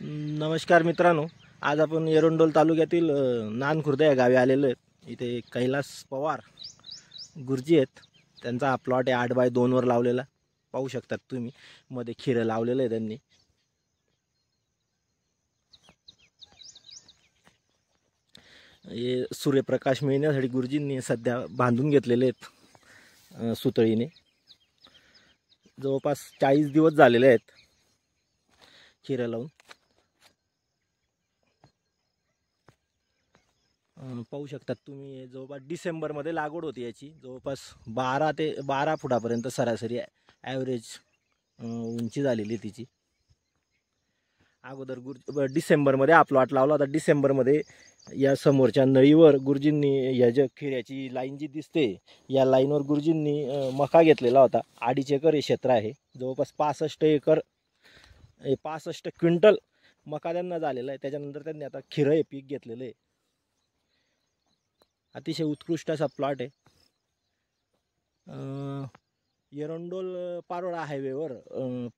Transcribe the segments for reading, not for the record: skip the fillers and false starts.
नमस्कार मित्रांनो, आज आपण एरंडोल तालुक्यातील नानखुर्द या गावी आलेलो आहेत। इथे कैलास पवार गुरुजी आहेत। त्यांचा हा प्लॉट आहे 8x2 वर लावलेला, पाहू शकतात तुम्ही। मध्ये खिरं लावलेलं आहे त्यांनी। हे सूर्यप्रकाश मिळण्यासाठी गुरुजींनी सध्या बांधून घेतलेले आहेत सुतळीने। जवळपास 40 दिवस झालेले आहेत खिरं लावून। पाहू शकतात तुम्ही। जवळपास डिसेंबरमध्ये लागवड होती याची। जवळपास 12 फुटापर्यंत सरासरी ॲव्हरेज उंची झालेली तिची। अगोदर डिसेंबरमध्ये हा प्लॉट लावला होता। डिसेंबरमध्ये या समोरच्या नळीवर गुरुजींनी या ज्या खिऱ्याची लाईन जी दिसते, या लाईनवर गुरुजींनी मका घेतलेला होता। 2.5 एकर हे क्षेत्र आहे। जवळपास 65 क्विंटल मका त्यांना झालेला आहे। त्याच्यानंतर त्यांनी आता खिरं हे पीक घेतलेलं आहे। अतिशय उत्कृष्ट असा प्लॉट आहे। एरंडोल पारोळा हायवेवर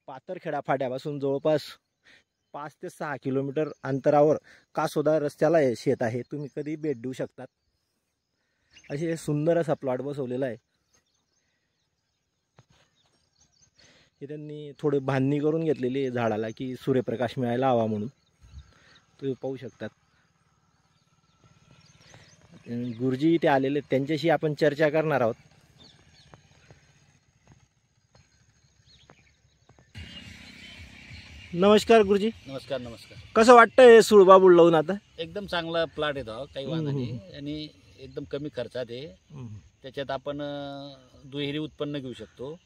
पाथरखेडा फाट्यापासून जवळपास 5 ते 6 किलोमीटर अंतरावर कासोदा रस्त्याला हे शेत आहे। तुम्ही कधी भेट देऊ शकतात। असे सुंदर असा प्लॉट बसवलेला आहे। हे त्यांनी थोडे बांधणी करून घेतलेली आहे झाडाला, की सूर्यप्रकाश मिळायला हवा म्हणून। तुम्ही पाहू शकतात। गुरुजी इथे आलेले, त्यांच्याशी आपण चर्चा करणार आहोत। नमस्कार गुरुजी। नमस्कार नमस्कार। कसं वाटतंय सुळबाबुळ लावून आता? एकदम चांगला प्लॉट येतो, काही वांधा नाही आणि एकदम कमी खर्चात आहे। त्याच्यात आपण दुहेरी उत्पन्न घेऊ शकतो।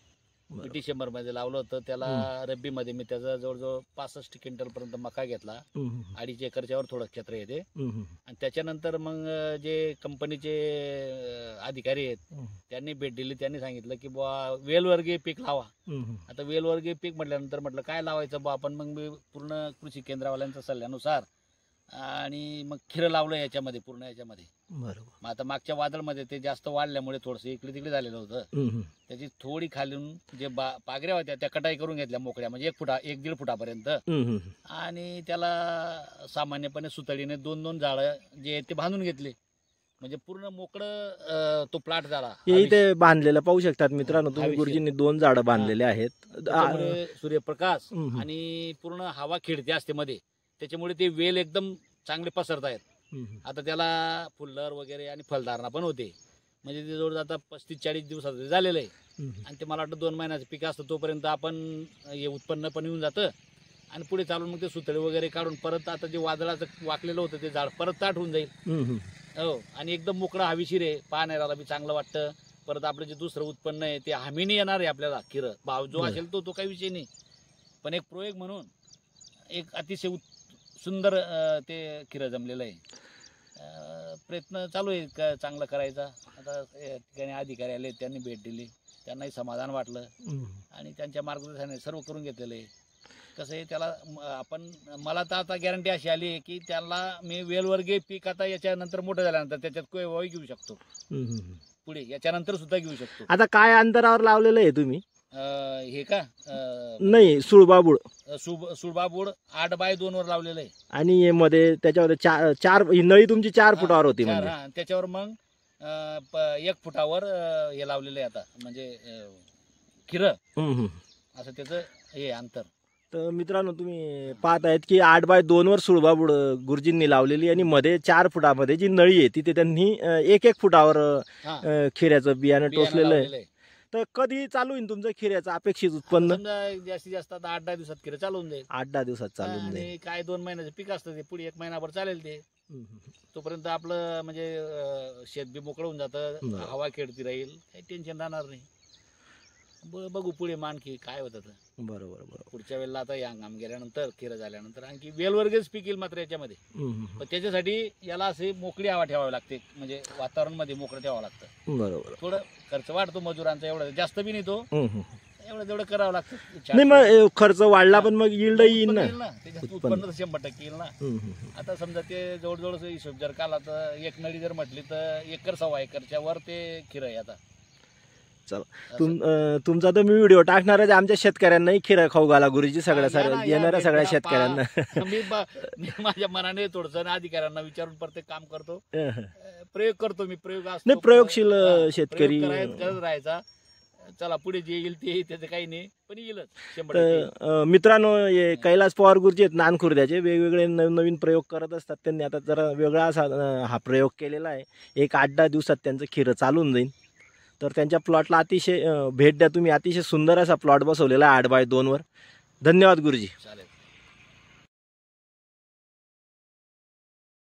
डिसेंबरमध्ये लावलं होतं त्याला, रब्बीमध्ये मी त्याचा जवळजवळ 65 क्विंटल पर्यंत मका घेतला। 2.5 एकरच्या वर थोडं क्षेत्र येते। आणि त्याच्यानंतर मग जे कंपनीचे अधिकारी आहेत त्यांनी भेट दिली। त्यांनी सांगितलं की बुवा वेलवर्गीय पीक लावा। आता वेलवर्गीय पीक म्हटल्यानंतर म्हटलं काय लावायचं बुवा आपण। मग मी पूर्ण कृषी केंद्रावाल्यांच्या सल्ल्यानुसार आणि मग खिरं लावलं याच्यामध्ये, पूर्ण याच्यामध्ये। बरोबर। मग आता मागच्या वादळमध्ये ते जास्त वाढल्यामुळे थोडंसं इकडे तिकडे झालेलं होतं। त्याची थोडी खालून जे पागऱ्या होत्या त्या कटाई करून घेतल्या मोकळ्या, म्हणजे 1-1.5 फुटापर्यंत। आणि त्याला सामान्यपणे सुतळीने 2-2 झाडं जे आहेत ते बांधून घेतले, म्हणजे पूर्ण मोकळं तो प्लॉट झाला। इथे बांधलेलं पाहू शकतात मित्रांनो तुम्ही। गुरुजींनी 2 झाडं बांधलेले आहेत। त्यामुळे सूर्यप्रकाश आणि पूर्ण हवा खिळते असते मध्ये, त्याच्यामुळे ते वेल एकदम चांगले पसरत आहेत। आता त्याला फुल्लर वगैरे आणि फलधारणा पण होते, म्हणजे ते जवळ आता 35-40 दिवसाचं झालेलं आहे। आणि ते मला वाटतं 2 महिन्याचं पीक असतं, तोपर्यंत आपण हे उत्पन्न पण येऊन जातं। आणि पुढे चालून मग ते सुतळे वगैरे काढून परत आता जे वादळाचं वाकलेलं होतं ते झाड परत ताट होऊन जाईल। हो, आणि एकदम मोकळा हवेशीर आहे, पाहण्याला बी चांगलं वाटतं। परत आपलं जे दुसरं उत्पन्न आहे ते हमीने येणार आहे आपल्याला। खिरं भाव जो असेल तो काही विषय नाही, पण एक प्रयोग म्हणून एक अतिशय सुंदर ते खिरं जमलेलं आहे। प्रयत्न चालू आहे चांगलं करायचा। आता ठिकाणी अधिकारी आले, त्यांनी भेट दिली, त्यांनाही समाधान वाटलं आणि त्यांच्या मार्गदर्शनाने सर्व करून घेतलेलं आहे। कसं आहे त्याला आपण, मला तर आता गॅरंटी अशी आली आहे की त्याला मी वेलवर्गीय पीक आता याच्यानंतर मोठं झाल्यानंतर त्याच्यात कोयवाही घेऊ शकतो, पुढे याच्यानंतर सुद्धा घेऊ शकतो। आता काय अंतरावर लावलेलं आहे तुम्ही? हे का नाही, सुळबाबुळ। सुळबाबुळ 8x2 वर लावलेलं आहे। आणि मध्ये त्याच्यावर 4 नळी तुमची 4 फुटावर होती म्हणजे? त्याच्यावर मग 1 फुटावर हे लावलेलं आहे आता, म्हणजे खिरं असं त्याचं हे अंतर। तर मित्रांनो तुम्ही पाहत आहेत की 8x2 वर सुळबाबुळ गुरुजींनी लावलेली, आणि मध्ये 4 फुटामध्ये जी नळी आहे तिथे त्यांनी 1-1 फुटावर खिऱ्याचं बियाणं टोचलेलं आहे। तर कधी चालू होईल तुमचं खिऱ्याचं अपेक्षित उत्पन्न? जास्तीत जास्त आता 8-10 दिवसात खिरं चालू होऊन जाईल। 8-10 दिवसात चालू होईल। आणि काय 2 महिन्याचं पीक असतं ते, पुढे 1 महिनाभर चालेल ते। तोपर्यंत आपलं म्हणजे शेत बी मोकळं होऊन जातं, हवा खेळती राहील, काही टेन्शन राहणार नाही। बघू पुढे आणखी काय होतं। बरोबर बरोबर। पुढच्या वेळेला आता या हंगाम गेल्यानंतर, खिरं झाल्यानंतर आणखी वेलवर्गीयच पीक येईल मात्र याच्यामध्ये। पण त्याच्यासाठी याला असे मोकळी हवा ठेवावी लागते, म्हणजे वातावरण मध्ये मोकळं ठेवावं लागतं। बरोबर। थोडं खर्च वाढतो मजुरांचा, एवढं जास्त बी नाही तो, एवढं तेवढं करावं लागतं। नाही मग खर्च वाढला पण मग यील्ड येईल ना, उत्पन्न 100% येईल ना। आता समजा ते जवळजवळ हिशोब जर काला तर 1 नळी जर म्हटली तर 1-1.25 एकरच्या वर ते खिरं आहे आता। तुमचा तर मी व्हिडिओ टाकणारच आमच्या शेतकऱ्यांनाही खिरं खाऊ घाला गुरुजी, सगळ्या या ना, या येणाऱ्या सगळ्या भेटला, शेतकऱ्यांना. मी माझ्या मनाने थोडस अधिकाऱ्यांना विचारून प्रत्येक काम करतो, प्रयोग करतो मी. प्रयोग असतो, नाही, प्रयोगशील शेतकरी करत राहायचा. चला पुढे जे येईल ते त्याचं काही नाही, पण येईलच 100%. मित्रांनो, हे कैलास पवार गुरुजी आहेत नानखुर्द्याचे, वेगवेगळे नवीन प्रयोग करत असतात. त्यांनी आता जरा वेगळा असा हा प्रयोग केलेला आहे. एक 8-10 दिवसात त्यांचं खिरं चालून जाईल. तर त्यांच्या प्लॉटला अतिशय भेट द्या तुम्ही. अतिशय सुंदर असा प्लॉट बसवलेला आहे 8x2 वर. धन्यवाद गुरुजी. चालेल.